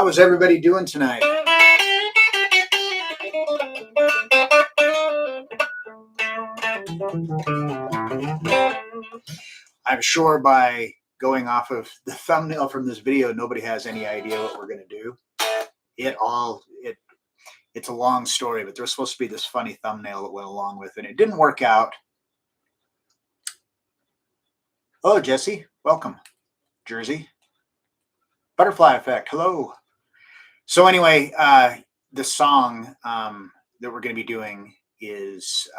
How is everybody doing tonight? I'm sure by going off of the thumbnail from this video, nobody has any idea what we're going to do. It's a long story, but there's supposed to be this funny thumbnail that went along with it. It didn't work out. Oh, Jesse, welcome. Jersey. Butterfly Effect, hello. So anyway, the song that we're going to be doing is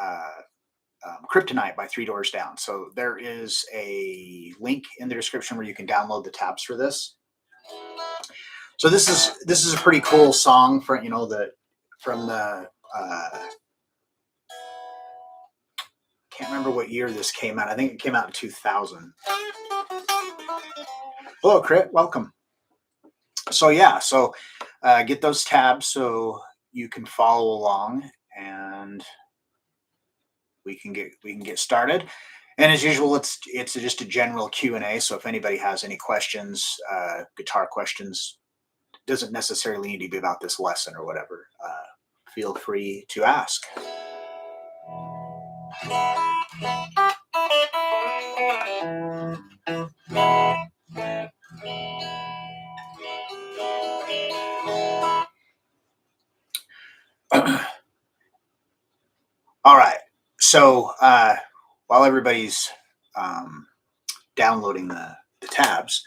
Kryptonite by 3 Doors Down. So there is a link in the description where you can download the tabs for this. So this is a pretty cool song from can't remember what year this came out. I think it came out in 2000. Hello, Crit, welcome. So yeah, get those tabs so you can follow along, and we can get started. And as usual, it's just a general Q&A. So if anybody has any questions, guitar questions, doesn't necessarily need to be about this lesson or whatever, feel free to ask. All right. So while everybody's downloading the tabs,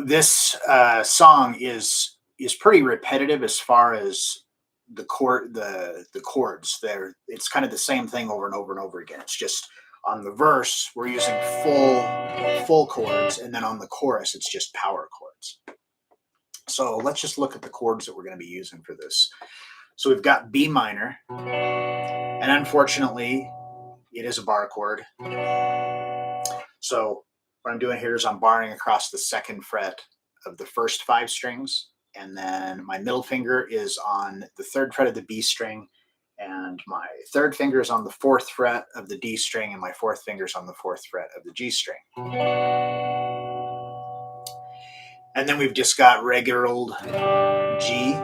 this song is pretty repetitive as far as the chords. It's kind of the same thing over and over and over again. It's just on the verse we're using full chords, and then on the chorus it's just power chords. So let's just look at the chords that we're going to be using for this. So we've got B minor, and unfortunately it is a bar chord. So what I'm doing here is I'm barring across the 2nd fret of the first 5 strings, and then my middle finger is on the 3rd fret of the B string, and my 3rd finger is on the 4th fret of the D string, and my 4th finger is on the 4th fret of the G string. And then we've just got regular old G,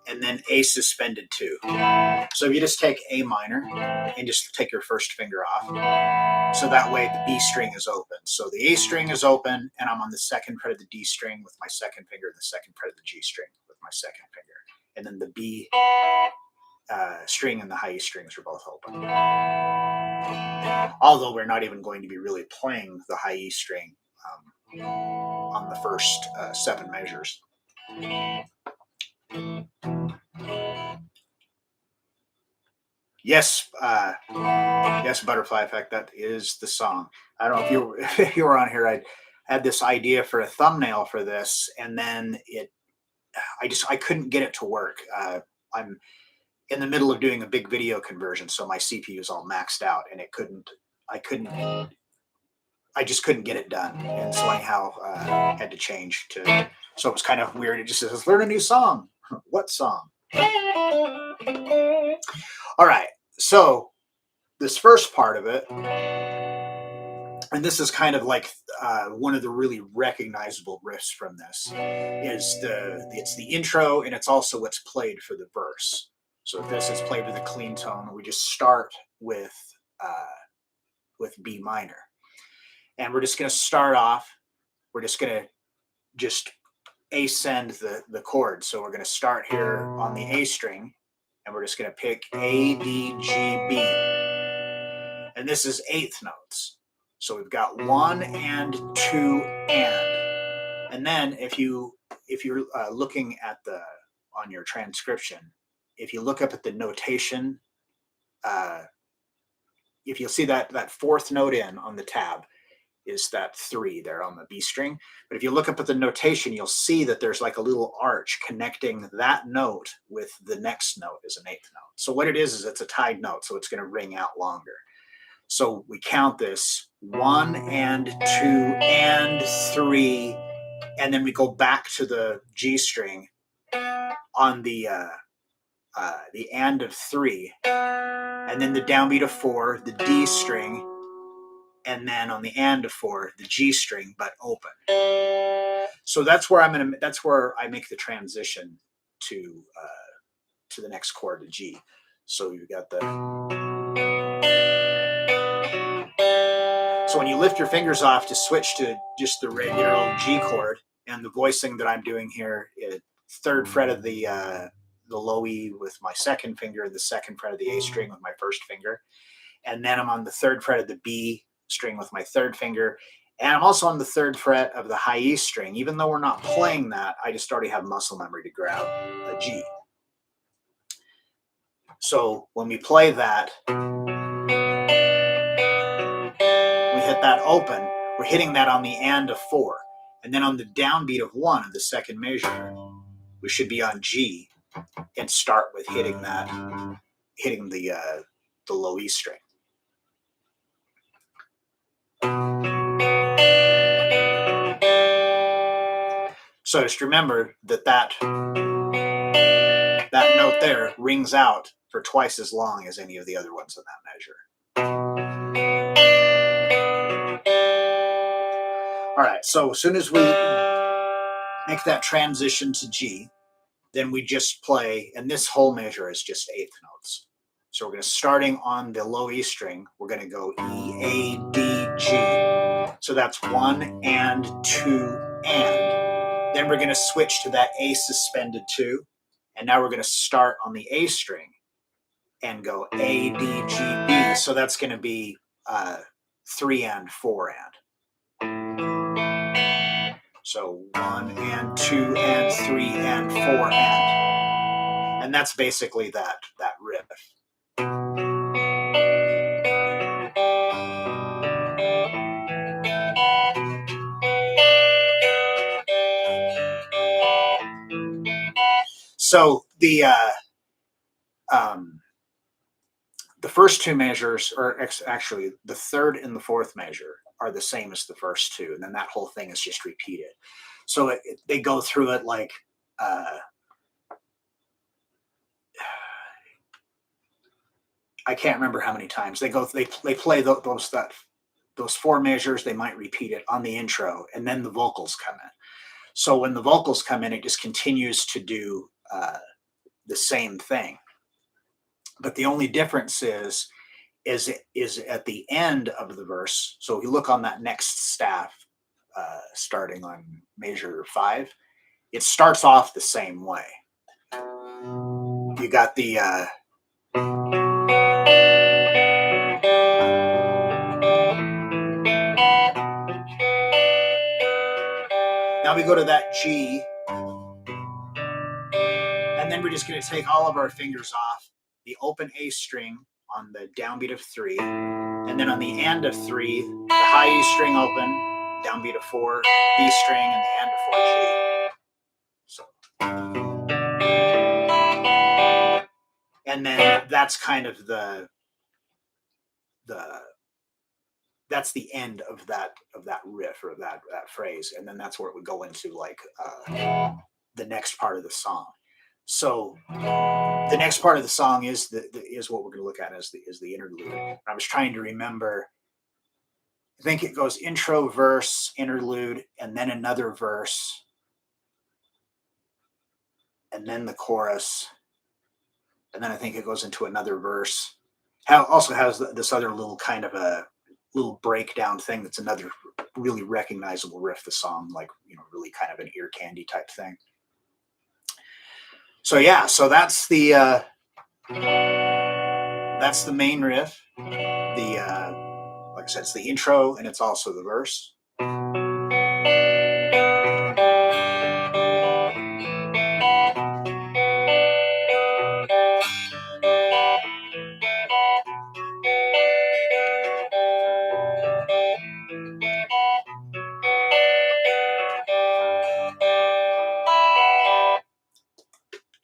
and then A suspended 2. So if you just take A minor and just take your 1st finger off, so that way the B string is open. So the A string is open, and I'm on the 2nd fret of the D string with my 2nd finger, and the 2nd fret of the G string with my 2nd finger. And then the B string and the high E strings are both open. Although we're not even going to be really playing the high E string on the first 7 measures. Yes, yes, Butterfly Effect, that is the song. I don't know if you were on here. I had this idea for a thumbnail for this, and then I couldn't get it to work. I'm in the middle of doing a big video conversion, so my CPU is all maxed out, and I just couldn't get it done. And so anyhow, had to change to, so it was kind of weird. It just says, learn a new song. What song? All right, so this first part of it, and this is kind of like one of the really recognizable riffs from this, it's the intro, and it's also what's played for the verse. So this is played with a clean tone. We just start with B minor, and we're just going to start off. We're just going to ascend the chord. So we're going to start here on the A string, and we're just going to pick A, D, G, B. And this is 8th notes. So we've got 1 and 2 and. And then if you're looking at on your transcription, if you look up at the notation, if you'll see that 4th note in on the tab is that 3 there on the B string. But if you look up at the notation, you'll see that there's like a little arch connecting that note with the next note as an 8th note. So what it is it's a tied note, so it's going to ring out longer. So we count this 1 and 2 and 3, and then we go back to the G string on the and of 3, and then the downbeat of 4, the D string, and then on the and of 4, the G string, but open. So that's where that's where I make the transition to the next chord, the G. So you got the. So when you lift your fingers off to switch to just the regular old G chord, and the voicing that I'm doing here, third fret of the low E with my second finger, the second fret of the A string with my first finger, and then I'm on the third fret of the B string with my third finger, and I'm also on the third fret of the high E string. Even though we're not playing that, I just already have muscle memory to grab a G. So when we play that, we hit that open, we're hitting that on the and of 4. And then on the downbeat of 1 of the second measure, we should be on G and start with hitting the low E string. So just remember that note there rings out for twice as long as any of the other ones in that measure. All right, so as soon as we make that transition to G, then we just play, and this whole measure is just eighth notes. So we're going to, starting on the low E string, we're going to go E, A, D, G. So that's 1 and 2 and. Then we're going to switch to that A suspended 2. And now we're going to start on the A string and go A, D, G, B. So that's going to be 3 and 4 and. So 1 and 2 and 3 and 4 and that's basically that riff. So the first two measures, or actually the third and the fourth measure, are the same as the first two, and then that whole thing is just repeated. So they go through it like I can't remember how many times they play those four measures. They might repeat it on the intro, and then the vocals come in. So when the vocals come in, it just continues to do the same thing. But the only difference is at the end of the verse. So if you look on that next staff, starting on measure 5, it starts off the same way. You got the now we go to that G, and then we're just going to take all of our fingers off the open A string on the downbeat of 3, and then on the and of 3, the high E string open, downbeat of 4, B string, and the and of 4 G. So, and then that's kind of that's the end of that riff, or that phrase, and then that's where it would go into like the next part of the song. So the next part of the song is what we're going to look at as the interlude. I was trying to remember. I think it goes intro, verse, interlude, and then another verse, and then the chorus, and then I think it goes into another verse. Also has this other little kind of a little breakdown thing that's another really recognizable riff of the song, like, really kind of an ear candy type thing. So yeah, so that's the main riff. Like I said, it's the intro, and it's also the verse.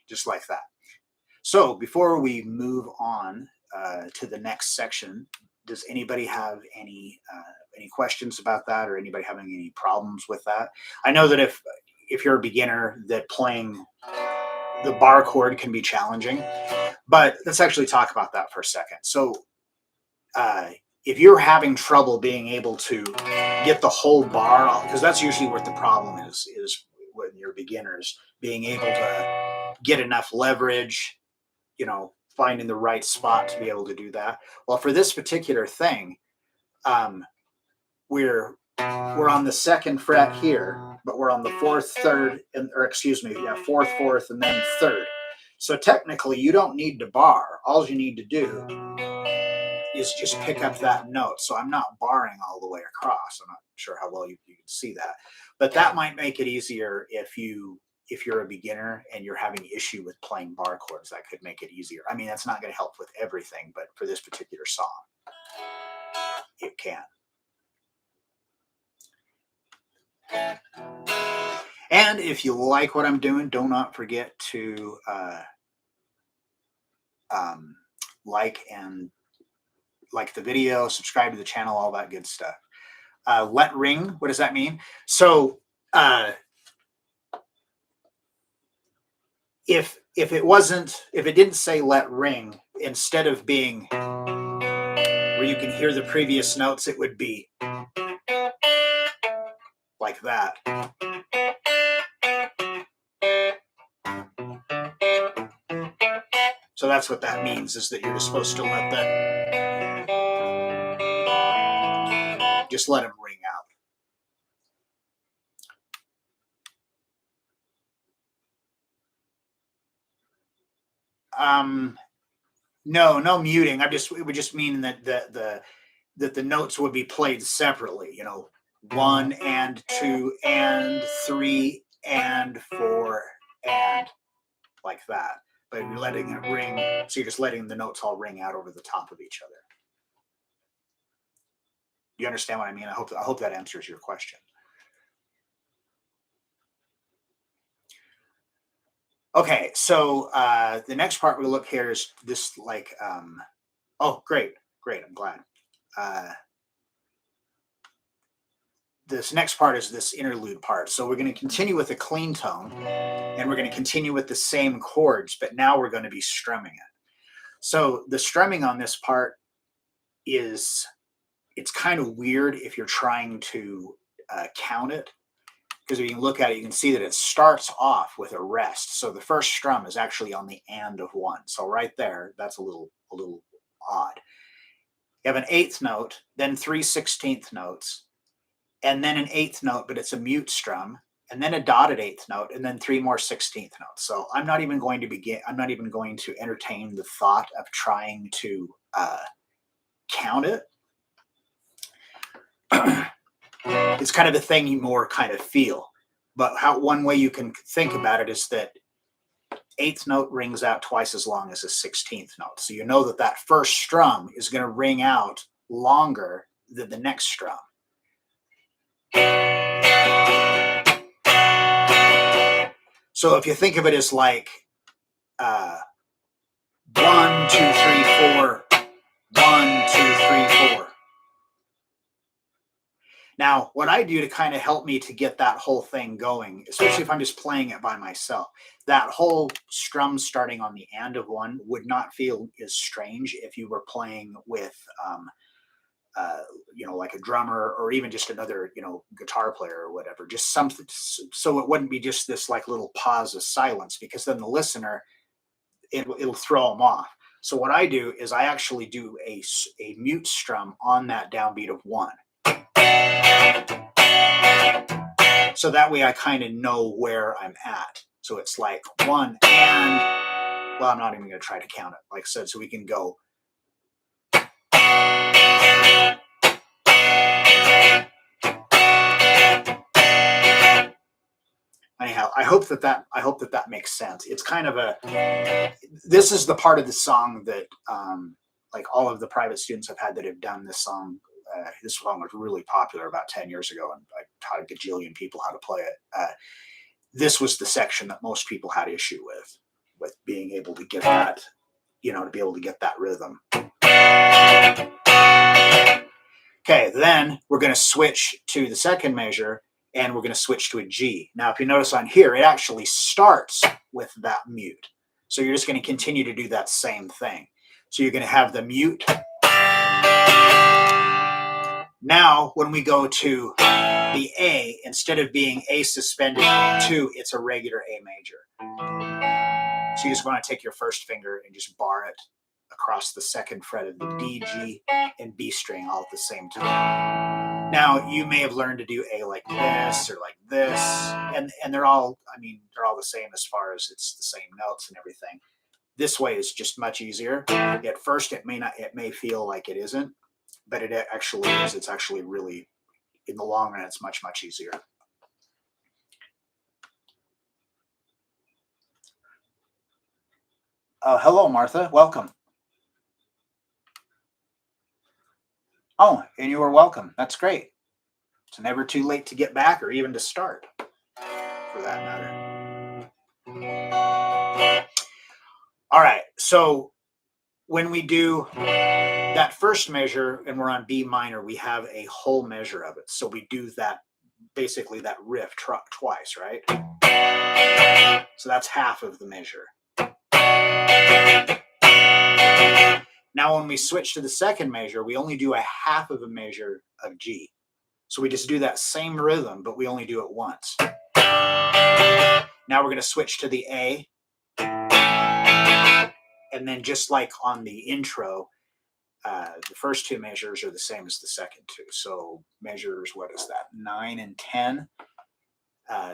Just like that. So before we move on to the next section, does anybody have any questions about that, or anybody having any problems with that? I know that if you're a beginner, that playing the bar chord can be challenging, but let's actually talk about that for a second. So if you're having trouble being able to get the whole bar, because that's usually what the problem is when you're beginners, being able to get enough leverage, finding the right spot to be able to do that. Well, for this particular thing, we're on the second fret here, but we're on the fourth, third, fourth, fourth, and then third. So technically, you don't need to bar. All you need to do is just pick up that note. So I'm not barring all the way across. I'm not sure how well you can see that, but that might make it easier if you're a beginner and you're having issue with playing bar chords. That could make it easier. I mean, that's not going to help with everything, but for this particular song, it can. And if you like what I'm doing, do not forget to like the video, subscribe to the channel, all that good stuff. Let ring, what does that mean? So if it didn't say let ring, instead of being where you can hear the previous notes, it would be like that. So that's what that means, is that you're just supposed to let that, just let them ring out. No muting. It would just mean that the notes would be played separately, 1 and 2 and 3 and 4 and like that. But you're letting it ring, so you're just letting the notes all ring out over the top of each other. You understand what I mean? I hope that answers your question. Okay, so the next part we look here is this, oh, great, I'm glad. This next part is this interlude part. So we're going to continue with a clean tone, and we're going to continue with the same chords, but now we're going to be strumming it. So the strumming on this part it's kind of weird if you're trying to count it, because if you can look at it, you can see that it starts off with a rest. So the first strum is actually on the and of 1. So right there, that's a little odd. You have an 8th note, then 3 16th notes, and then an 8th note, but it's a mute strum, and then a dotted 8th note, and then 3 more 16th notes. So I'm not even going to entertain the thought of trying to count it. It's kind of a thing you more kind of feel. But one way you can think about it is that 8th note rings out twice as long as a 16th note. So you know that first strum is going to ring out longer than the next strum. So if you think of it as like 1, 2, 3, 4, 1, 2, 3, 4. Now, what I do to kind of help me to get that whole thing going, especially if I'm just playing it by myself, that whole strum starting on the and of 1 would not feel as strange if you were playing with, like a drummer or even just another, guitar player or whatever, just something. So it wouldn't be just this like little pause of silence, because then the listener, it'll throw them off. So what I do is I actually do a mute strum on that downbeat of 1. So that way I kind of know where I'm at. So it's like 1 and, well, I'm not even going to try to count it, like I said, so we can go. Anyhow, I hope that makes sense. It's kind of this is the part of the song that like all of the private students I've had that have done this song. This song was really popular about 10 years ago, and I taught a gajillion people how to play it. This was the section that most people had issue with being able to get that, to be able to get that rhythm. Okay, then we're going to switch to the second measure, and we're going to switch to a G. Now, if you notice on here, it actually starts with that mute. So you're just going to continue to do that same thing. So you're going to have the mute, Now, when we go to the A, instead of being A suspended 2, it's a regular A major. So you just want to take your first finger and just bar it across the second fret of the D, G, and B string all at the same time. Now, you may have learned to do A like this or like this, and they're all, I mean, they're all the same as far as it's the same notes and everything. This way is just much easier. At first, it may feel like it isn't, but it actually is. It's actually really, in the long run, it's much, much easier. Hello, Martha. Welcome. Oh, and you are welcome. That's great. It's never too late to get back or even to start, for that matter. All right. So when we do that first measure and we're on B minor, we have a whole measure of it. So we do that, basically that riff twice, right? So that's half of the measure. Now, when we switch to the second measure, we only do a half of a measure of G. So we just do that same rhythm, but we only do it once. Now we're going to switch to the A. And then just like on the intro, the first two measures are the same as the second two. So measures, what is that, 9 and 10?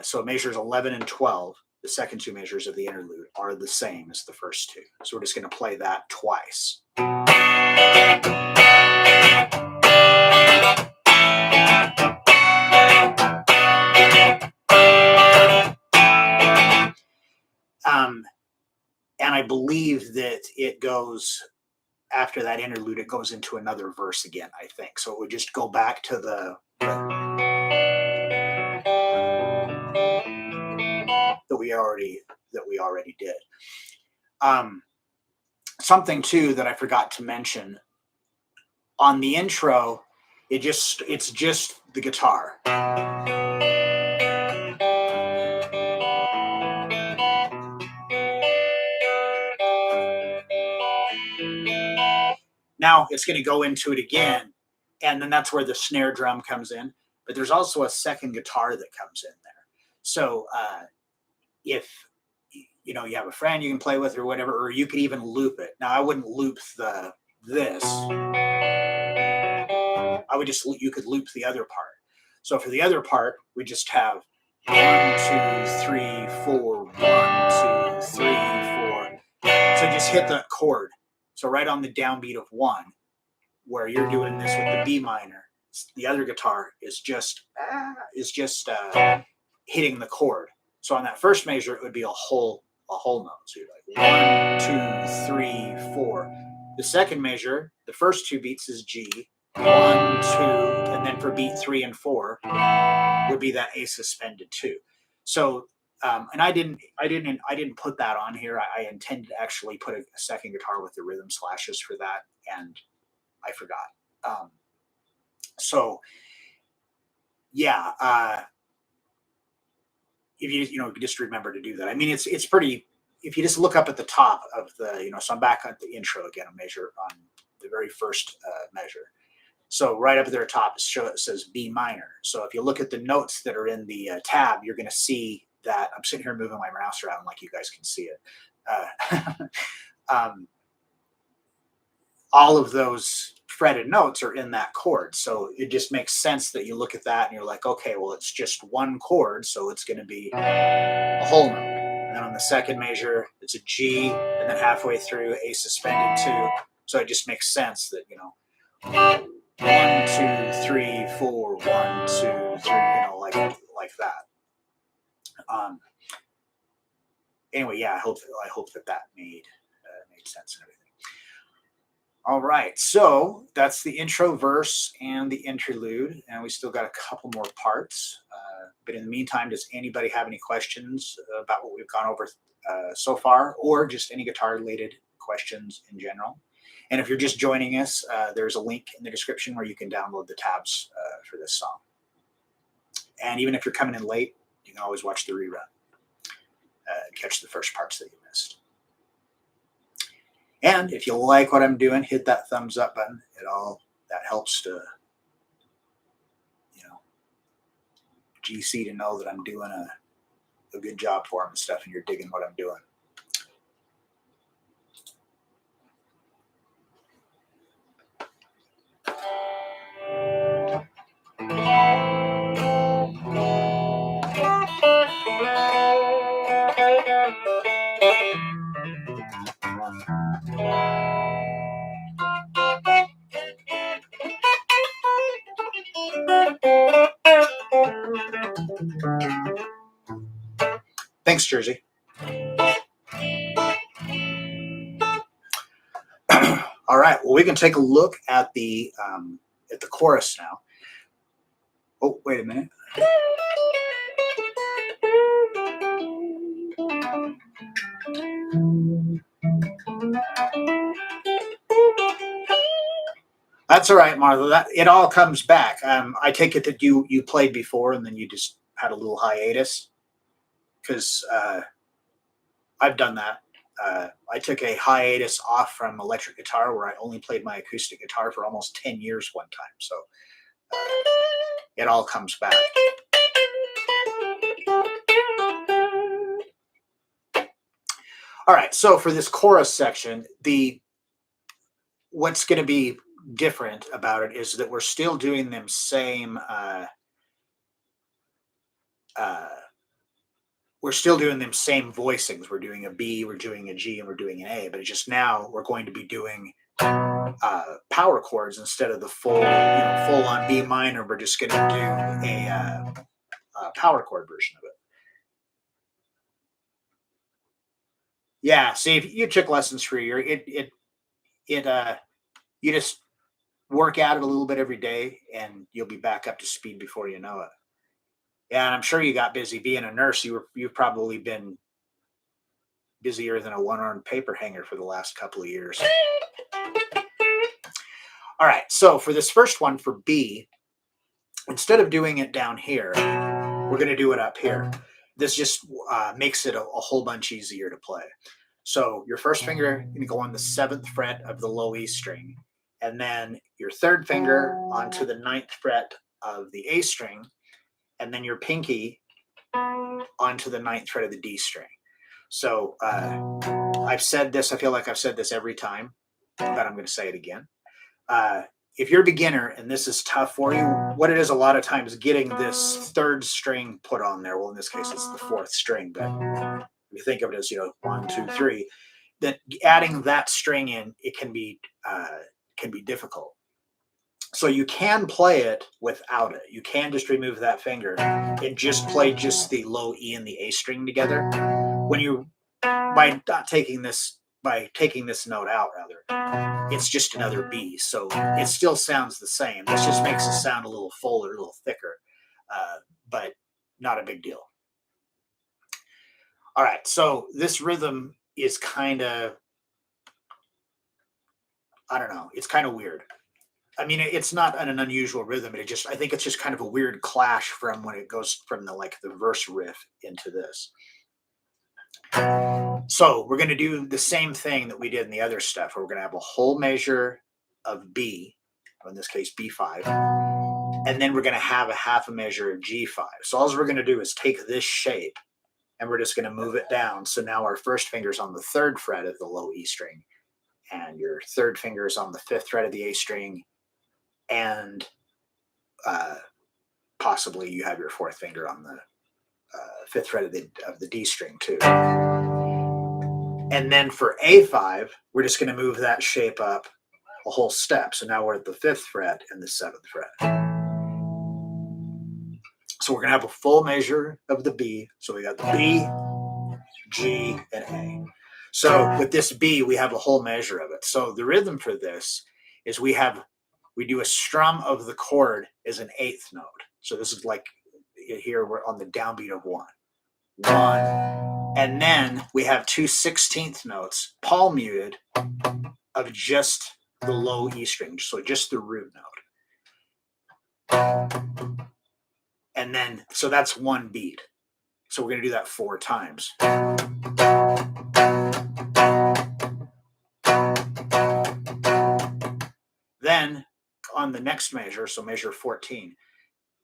So measures 11 and 12. The second two measures of the interlude are the same as the first two. So we're just going to play that twice. And I believe that it goes, after that interlude, it goes into another verse again, I think. So it would just go back to the that we already did. Something too that I forgot to mention on the intro, it's just the guitar. Now it's going to go into it again, and then that's where the snare drum comes in. But there's also a second guitar that comes in there. So if you have a friend you can play with or whatever, or you could even loop it. Now I wouldn't loop this. You could loop the other part. So for the other part, we just have 1, 2, 3, 4, 1, 2, 3, 4. So just hit the chord. So right on the downbeat of 1, where you're doing this with the B minor, the other guitar is just hitting the chord. So on that first measure, it would be a whole note. So you're like 1, 2, 3, 4. The second measure, the first two beats is G, 1, 2, and then for beat 3 and 4 would be that A suspended 2. So and I didn't put that on here. I intended to actually put a second guitar with the rhythm slashes for that, and I forgot. So yeah, if you just remember to do that. I mean, it's pretty. If you just look up at the top of the, so I'm back at the intro again, a measure on the very first measure. So right up there at top, it says B minor. So if you look at the notes that are in the tab, you're going to see that I'm sitting here moving my mouse around like you guys can see it. All of those fretted notes are in that chord. So it just makes sense that you look at that and you're like, okay, well, it's just one chord, so it's going to be a whole note. And then on the second measure, it's a G, and then halfway through, A suspended 2. So it just makes sense that, 1, 2, 3, 4, 1, 2, 3, like that. Anyway, yeah, I hope that made sense and everything. All right, so that's the intro verse and the interlude, and we still got a couple more parts. But in the meantime, does anybody have any questions about what we've gone over so far, or just any guitar-related questions in general? And if you're just joining us, there's a link in the description where you can download the tabs for this song. And even if you're coming in late, you can always watch the rerun and catch the first parts that you missed. And if you like what I'm doing, hit that thumbs up button. That helps to GC to know that I'm doing a good job for them and stuff, and you're digging what I'm doing. Thanks, Jersey. All right. Well, we can take a look at the chorus now. Oh, wait a minute. That's all right, Martha. That it all comes back. I take it that you played before and then you just had a little hiatus, because I've done that. I took a hiatus off from electric guitar where I only played my acoustic guitar for almost 10 years one time. So it all comes back. All right. So for this chorus section, what's going to be different about it is that we're still doing them same. We're still doing them same voicings. We're doing a B, we're doing a G, and we're doing an A. But it's just now we're going to be doing power chords instead of the full on B minor. We're just going to do a power chord version of it. Yeah. See, if you took lessons for a year, you just work at it a little bit every day, and you'll be back up to speed before you know it. Yeah, and I'm sure you got busy being a nurse. You've probably been busier than a one-armed paper hanger for the last couple of years. All right, so for this first one, for B, instead of doing it down here, we're going to do it up here. This just makes it a whole bunch easier to play. So your first finger is going to go on the 7th fret of the low E string, and then your third finger onto the 9th fret of the A string, and then your pinky onto the 9th fret of the D string. So I've said this, I feel like I've said this every time, but I'm going to say it again. If you're a beginner and this is tough for you, what it is a lot of times getting this 3rd string put on there. Well, in this case, it's the 4th string, but if you think of it as, 1, 2, 3, then adding that string in, it can be difficult. So you can play it without it. You can just remove that finger and just play just the low E and the A string together. By taking this note out, rather, it's just another B. So it still sounds the same. This just makes it sound a little fuller, a little thicker, but not a big deal. All right, so this rhythm is kind of, I don't know, it's kind of weird. I mean, it's not an unusual rhythm. I think it's just kind of a weird clash from when it goes from the verse riff into this. So we're going to do the same thing that we did in the other stuff, where we're going to have a whole measure of B, or in this case B5, and then we're going to have a half a measure of G5. So all we're going to do is take this shape, and we're just going to move it down. So now our first finger is on the 3rd fret of the low E string, and your 3rd finger is on the 5th fret of the A string, and possibly you have your 4th finger on the 5th fret of the D string too. And then for A5, we're just going to move that shape up a whole step. So now we're at the 5th fret and the 7th fret. So we're going to have a full measure of the B. So we got the B, G, and A. So with this B, we have a whole measure of it. So the rhythm for this is we do a strum of the chord as an 8th note. So this is like here we're on the downbeat of 1. 1. And then we have 2 16th notes, palm muted, of just the low E string, so just the root note. And then, so that's one beat. So we're going to do that 4 times. Then on the next measure, so measure 14,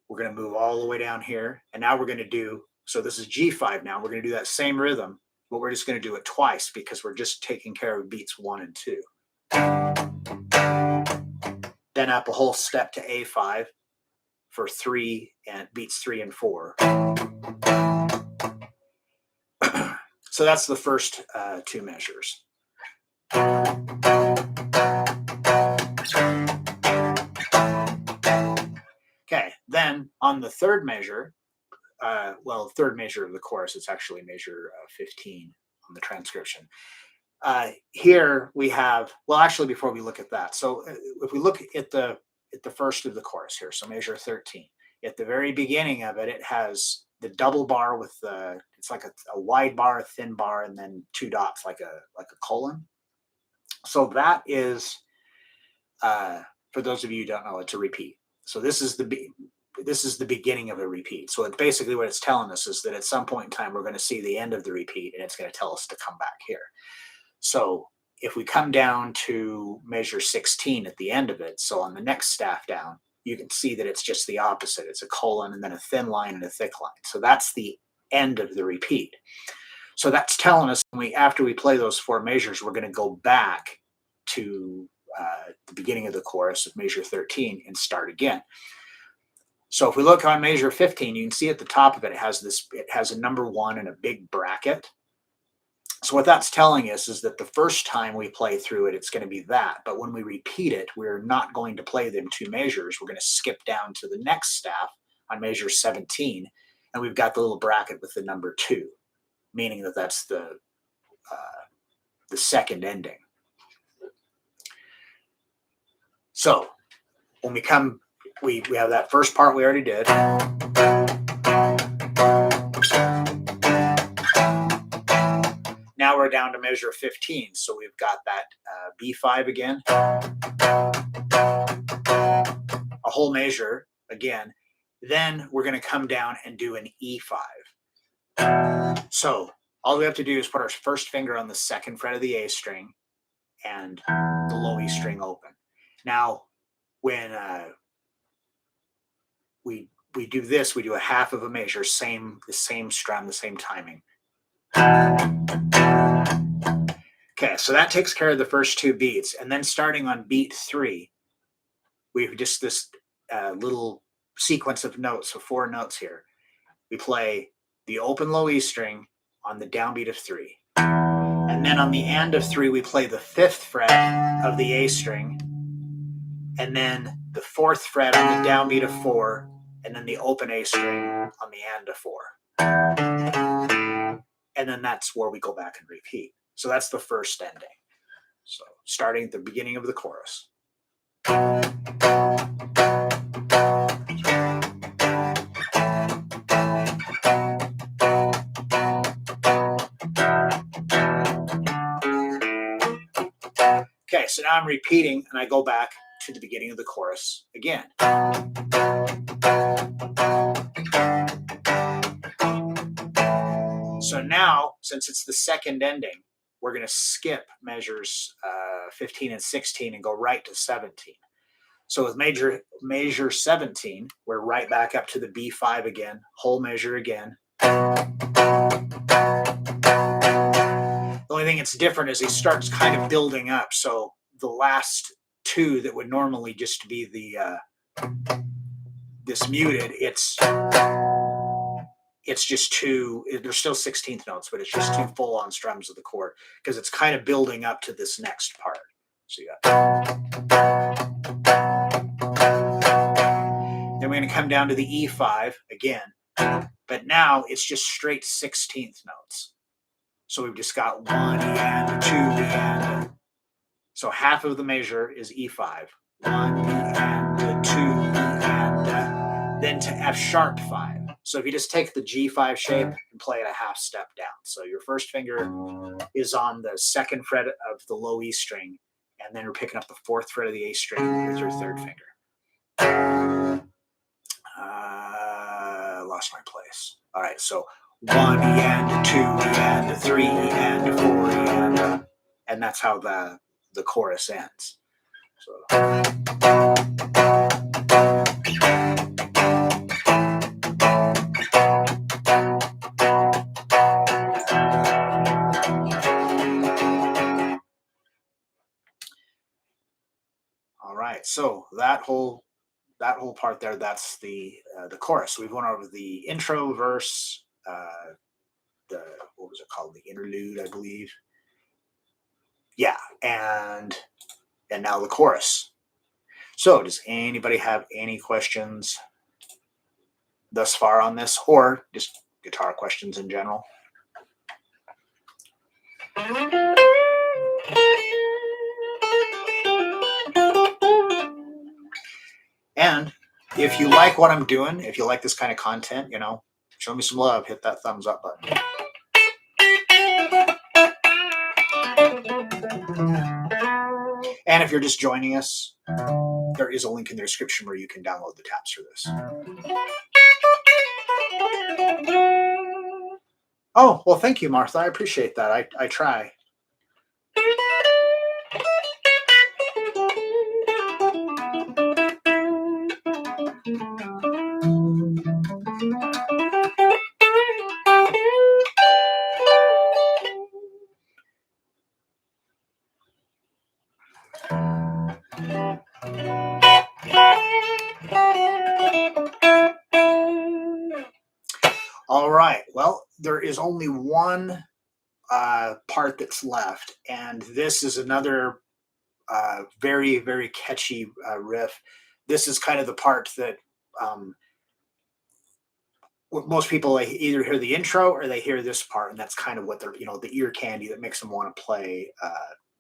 We're going to move all the way down here. And now we're going to do, so this is G5 now. We're going to do that same rhythm, but we're just going to do it twice because we're just taking care of beats 1 and 2. Then up a whole step to A5 for 3 and beats 3 and 4. So that's the first 2 measures. Okay, then on the third measure, third measure of the chorus, it's actually measure 15 on the transcription. Here we have, well, actually, before we look at that, so if we look at the first of the chorus here, so measure 13, at the very beginning of it, it has the double bar with the, it's like a wide bar, a thin bar, and then 2 dots like a colon. So that is, for those of you who don't know, it's a repeat. So this is the beginning of a repeat. So basically what it's telling us is that at some point in time, we're going to see the end of the repeat, and it's going to tell us to come back here. So if we come down to measure 16 at the end of it, so on the next staff down, you can see that it's just the opposite. It's a colon and then a thin line and a thick line. So that's the end of the repeat. So that's telling us after we play those 4 measures, we're going to go back to the beginning of the chorus of measure 13 and start again. So if we look on measure 15, you can see at the top of it, it has a number 1 and a big bracket. So what that's telling us is that the first time we play through it, it's going to be that. But when we repeat it, we're not going to play them 2 measures. We're going to skip down to the next staff on measure 17, and we've got the little bracket with the number 2, meaning that that's the second ending. So when we come, we have that first part we already did. Now we're down to measure 15. So we've got that B5 again, a whole measure again. Then we're going to come down and do an E5. So all we have to do is put our first finger on the 2nd fret of the A string and the low E string open. Now, when we do this, we do a half of a measure, the same strum, the same timing. Okay, so that takes care of the first 2 beats. And then starting on beat 3, we've just this little sequence of notes, so 4 notes here. We play the open low E string on the downbeat of 3. And then on the end of 3, we play the 5th fret of the A string. And then the 4th fret on the downbeat of 4. And then the open A string on the end of 4. And then that's where we go back and repeat. So that's the first ending. So starting at the beginning of the chorus. Okay, so now I'm repeating and I go back to the beginning of the chorus again. So now, since it's the second ending, we're going to skip measures 15 and 16 and go right to 17. So with measure 17, we're right back up to the B5 again, whole measure again. The only thing that's different is it starts kind of building up. So the last 2 that would normally just be the this muted, it's just 2, there's still 16th notes, but it's just 2 full-on strums of the chord because it's kind of building up to this next part. So you got. Then we're going to come down to the E5 again, but now it's just straight 16th notes. So we've just got 1 and 2 and. So half of the measure is E5, 1 and 2 and then to F sharp 5. So if you just take the G5 shape and play it a half step down. So your first finger is on the 2nd fret of the low E string, and then you're picking up the 4th fret of the A string with your 3rd finger. Lost my place. All right, so 1 and 2 and 3 and 4 and that's how the chorus ends. So. that whole part there, that's the chorus. We've went over the intro, verse, the what was it called? The interlude, I believe. Yeah, and now the chorus. So, does anybody have any questions thus far on this, or just guitar questions in general? And if you like what I'm doing, if you like this kind of content, show me some love. Hit that thumbs up button. And if you're just joining us, there is a link in the description where you can download the tabs for this. Oh, well, thank you, Martha. I appreciate that. I try. All right. Well, there is only one part that's left, and this is another very, very catchy riff. This is kind of the part that most people either hear the intro or they hear this part, and that's kind of what they're, the ear candy that makes them want to play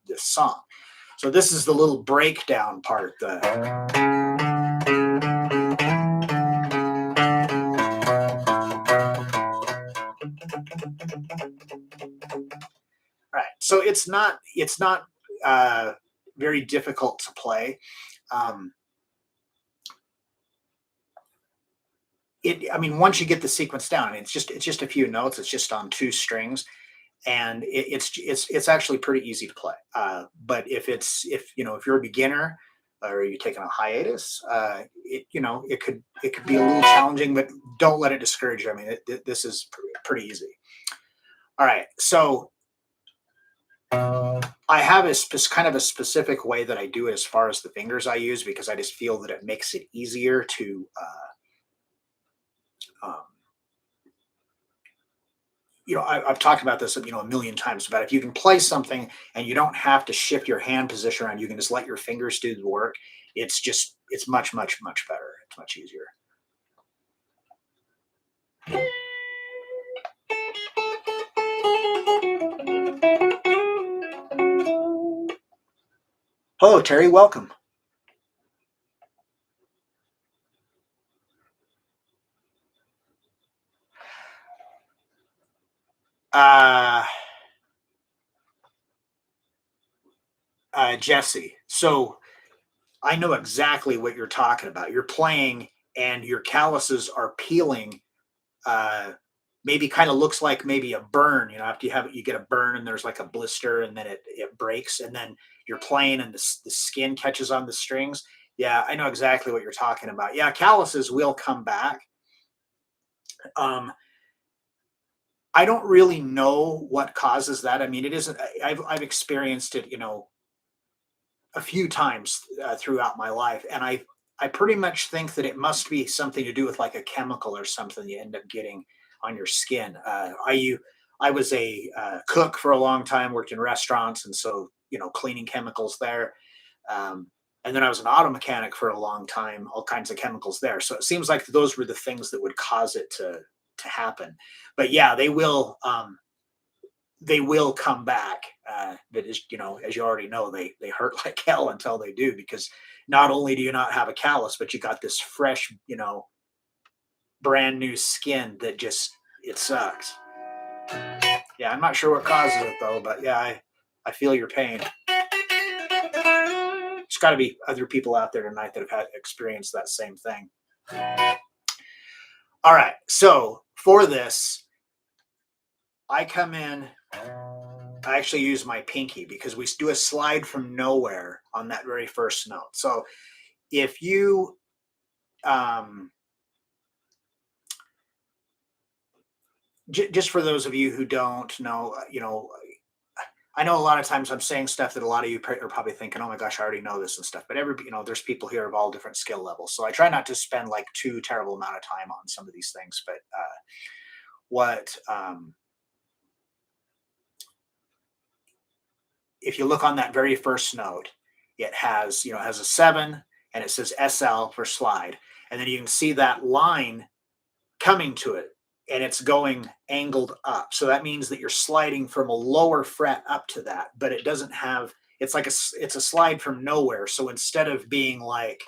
this song. So this is the little breakdown part. Right. So it's not very difficult to play. I mean, once you get the sequence down, it's just a few notes. It's just on two strings, and it's actually pretty easy to play. But if you're a beginner or you're taking a hiatus, it could be a little challenging, but don't let it discourage you. I mean, this is pretty easy. All right, so I have kind of a specific way that I do it as far as the fingers I use, because I just feel that it makes it easier to um, I've talked about this, a million times, about if you can play something and you don't have to shift your hand position around, you can just let your fingers do the work. It's much, much, much better. It's much easier. Hello, Terry. Welcome. Jesse. So I know exactly what you're talking about. You're playing and your calluses are peeling. Maybe kind of looks like maybe a burn. After you get a burn and there's like a blister, and then it breaks, and then you're playing and the skin catches on the strings. Yeah, I know exactly what you're talking about. Yeah, calluses will come back. I don't really know what causes that. I mean, it isn't. I've experienced it, a few times throughout my life, and I pretty much think that it must be something to do with like a chemical or something you end up getting on your skin. I was a cook for a long time, worked in restaurants, and so cleaning chemicals there. And then I was an auto mechanic for a long time, all kinds of chemicals there. So it seems like those were the things that would cause it to happen. But yeah, they will. They will come back. But as you already know, they hurt like hell until they do, because not only do you not have a callus, but you got this fresh, brand new skin that just it sucks. Yeah, I'm not sure what causes it though, but yeah, I feel your pain. There's got to be other people out there tonight that have experienced that same thing. All right, so for this, I come in. I actually use my pinky because we do a slide from nowhere on that very first note. So if you just for those of you who don't know, I know a lot of times I'm saying stuff that a lot of you are probably thinking, "Oh my gosh, I already know this and stuff." But there's people here of all different skill levels, so I try not to spend like too terrible amount of time on some of these things. But what if you look on that very first note, it has a 7 and it says SL for slide, and then you can see that line coming to it, and it's going angled up. So that means that you're sliding from a lower fret up to that, but it doesn't have. It's a slide from nowhere. So instead of being like,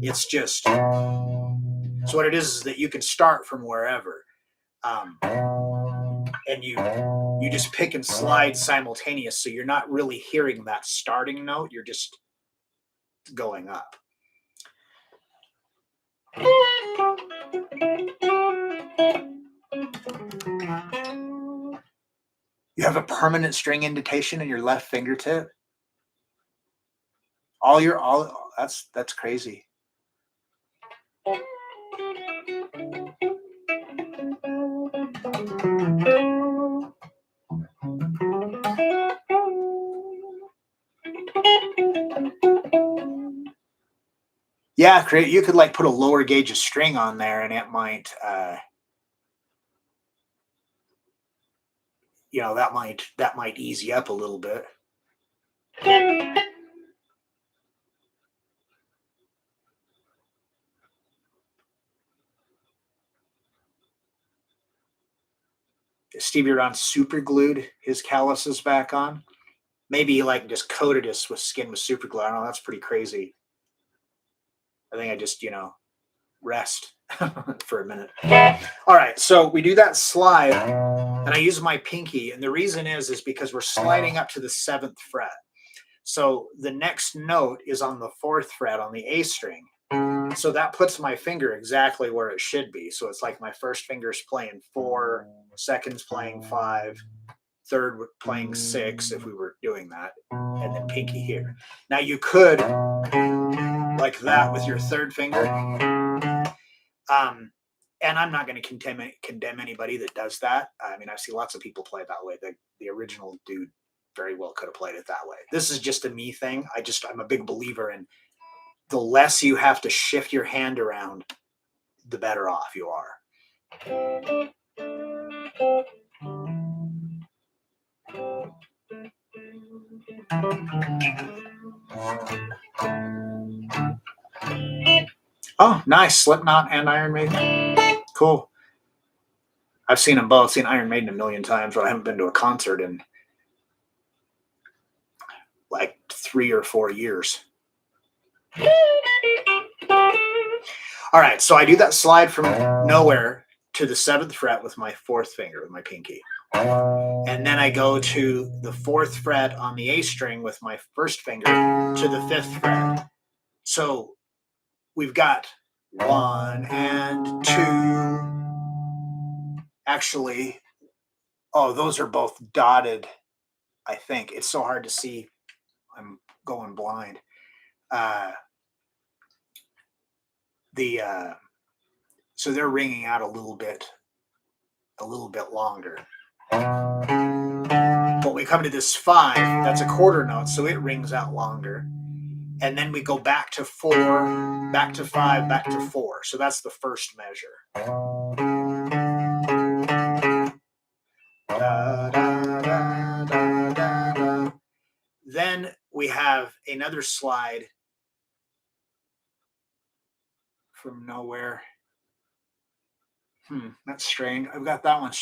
it's just. So what it is that you can start from wherever, and you just pick and slide simultaneous. So you're not really hearing that starting note. You're just going up. You have a permanent string indentation in your left fingertip. That's crazy. Yeah, create. You could like put a lower gauge of string on there, and it might, that might ease you up a little bit. Stevie Ron super glued his calluses back on. Maybe he like just coated us with skin with super glue. I don't know. That's pretty crazy. I think I just rest for a minute. All right, so we do that slide, and I use my pinky, and the reason is because we're sliding up to the 7th fret. So the next note is on the 4th fret on the A string. So that puts my finger exactly where it should be. So it's like my first finger's playing 4, second's playing 5, third playing 6 if we were doing that, and then pinky here. Now you could like that with your third finger. And I'm not going to condemn anybody that does that. I mean, I see lots of people play that way. The original dude very well could have played it that way. This is just a me thing. I'm a big believer in the less you have to shift your hand around, the better off you are. Oh, nice. Slipknot and Iron Maiden. Cool. I've seen them both. Seen Iron Maiden a million times, but I haven't been to a concert in like 3 or 4 years. All right, so I do that slide from nowhere to the 7th fret with my 4th finger, with my pinky. And then I go to the 4th fret on the A string with my first finger to the 5th fret. So we've got 1 and 2. Actually, those are both dotted, I think. It's so hard to see. I'm going blind. So they're ringing out a little bit longer. But we come to this 5, that's a quarter note, so it rings out longer. And then we go back to 4, back to 5, back to 4. So that's the first measure. Da, da, da, da, da, da. Then we have another slide from nowhere. That's strange. I've got that one